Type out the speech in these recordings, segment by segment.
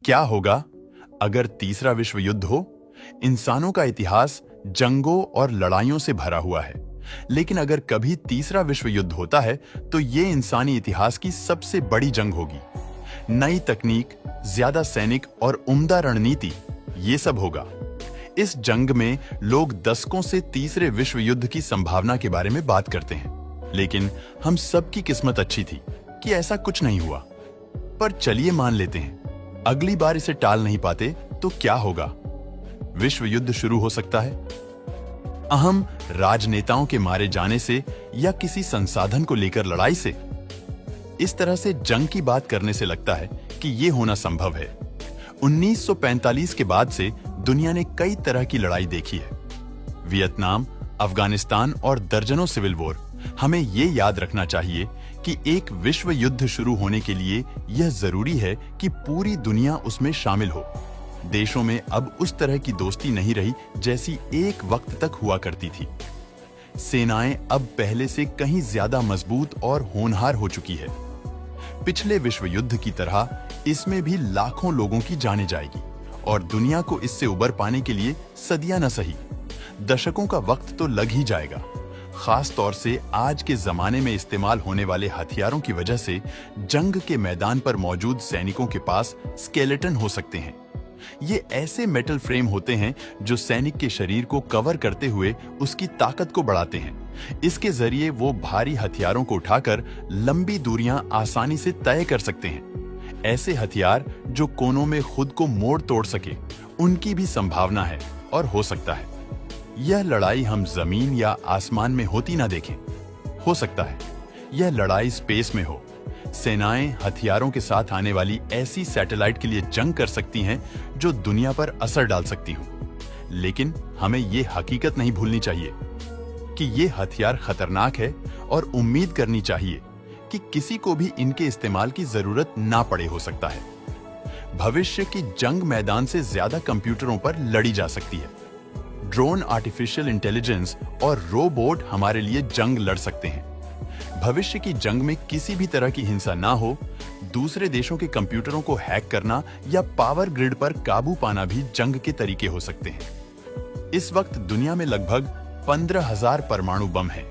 क्या होगा अगर तीसरा विश्व युद्ध हो? इंसानों का इतिहास जंगों और लड़ाइयों से भरा हुआ है, लेकिन अगर कभी तीसरा विश्व युद्ध होता है तो ये इंसानी इतिहास की सबसे बड़ी जंग होगी। नई तकनीक, ज्यादा सैनिक और उम्दा रणनीति, ये सब होगा। इस जंग में लोग दशकों से तीसरे विश्व युद्ध की संभावना के बारे में बात करते हैं, लेकिन हम सबकी किस्मत अच्छी थी कि ऐसा कुछ नहीं हुआ। पर चलिए मान लेते हैं, अगली बार इसे टाल नहीं पाते तो क्या होगा? विश्व युद्ध शुरू हो सकता है, अहम राजनेताओं के मारे जाने से या किसी संसाधन को लेकर लड़ाई से। इस तरह से जंग की बात करने से लगता है कि यह होना संभव है। 1945 के बाद से दुनिया ने कई तरह की लड़ाई देखी है, वियतनाम, अफगानिस्तान और दर्जनों सिविल वॉर। हमें यह याद रखना चाहिए कि एक विश्व युद्ध शुरू होने के लिए यह जरूरी है कि पूरी दुनिया उसमें शामिल हो। देशों में अब उस तरह की दोस्ती नहीं रही जैसी एक वक्त तक हुआ करती थी। सेनाएं अब पहले से कहीं ज्यादा मजबूत और होनहार हो चुकी है। पिछले विश्व युद्ध की तरह इसमें भी लाखों लोगों की जाने जाएगी और दुनिया को इससे उबर पाने के लिए सदियां न सही, दशकों का वक्त तो लग ही जाएगा। खास तौर से आज के जमाने में इस्तेमाल होने वाले हथियारों की वजह से जंग के मैदान पर मौजूद सैनिकों के पास स्केलेटन हो सकते हैं। ये ऐसे मेटल फ्रेम होते हैं जो सैनिक के शरीर को कवर करते हुए उसकी ताकत को बढ़ाते हैं। इसके जरिए वो भारी हथियारों को उठाकर लंबी दूरियां आसानी से तय कर सकते हैं। ऐसे हथियार जो कोनों में खुद को मोड़ तोड़ सके, उनकी भी संभावना है और हो सकता है। यह लड़ाई हम जमीन या आसमान में होती ना देखें। हो सकता है यह लड़ाई स्पेस में हो। सेनाएं हथियारों के साथ आने वाली ऐसी सैटेलाइट के लिए जंग कर सकती हैं जो दुनिया पर असर डाल सकती हो। लेकिन हमें यह हकीकत नहीं भूलनी चाहिए कि ये हथियार खतरनाक है और उम्मीद करनी चाहिए कि किसी को भी इनके इस्तेमाल की जरूरत ना पड़े। हो सकता है भविष्य की जंग मैदान से ज्यादा कंप्यूटरों पर लड़ी जा सकती है। ड्रोन, आर्टिफिशियल इंटेलिजेंस और रोबोट हमारे लिए जंग लड़ सकते हैं। भविष्य की जंग में किसी भी तरह की हिंसा ना हो, दूसरे देशों के कंप्यूटरों को हैक करना या पावर ग्रिड पर काबू पाना भी जंग के तरीके हो सकते हैं। इस वक्त दुनिया में लगभग 15,000 परमाणु बम हैं।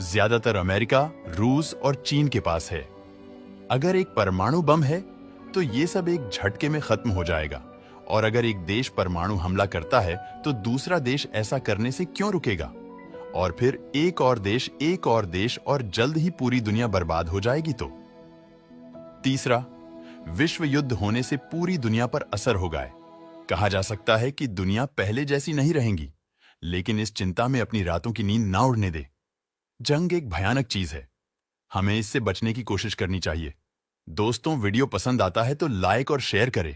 ज्यादातर अमेरिका, रूस और चीन के पास है। अगर एक परमाणु बम है तो ये सब एक झटके में खत्म हो जाएगा, और अगर एक देश परमाणु हमला करता है तो दूसरा देश ऐसा करने से क्यों रुकेगा? और फिर एक और देश और जल्द ही पूरी दुनिया बर्बाद हो जाएगी। तो तीसरा, विश्व युद्ध होने से पूरी दुनिया पर असर होगा। कहा जा सकता है कि दुनिया पहले जैसी नहीं रहेगी, लेकिन इस चिंता में अपनी रातों की नींद ना उड़ने दे। जंग एक भयानक चीज है, हमें इससे बचने की कोशिश करनी चाहिए। दोस्तों, वीडियो पसंद आता है तो लाइक और शेयर करें।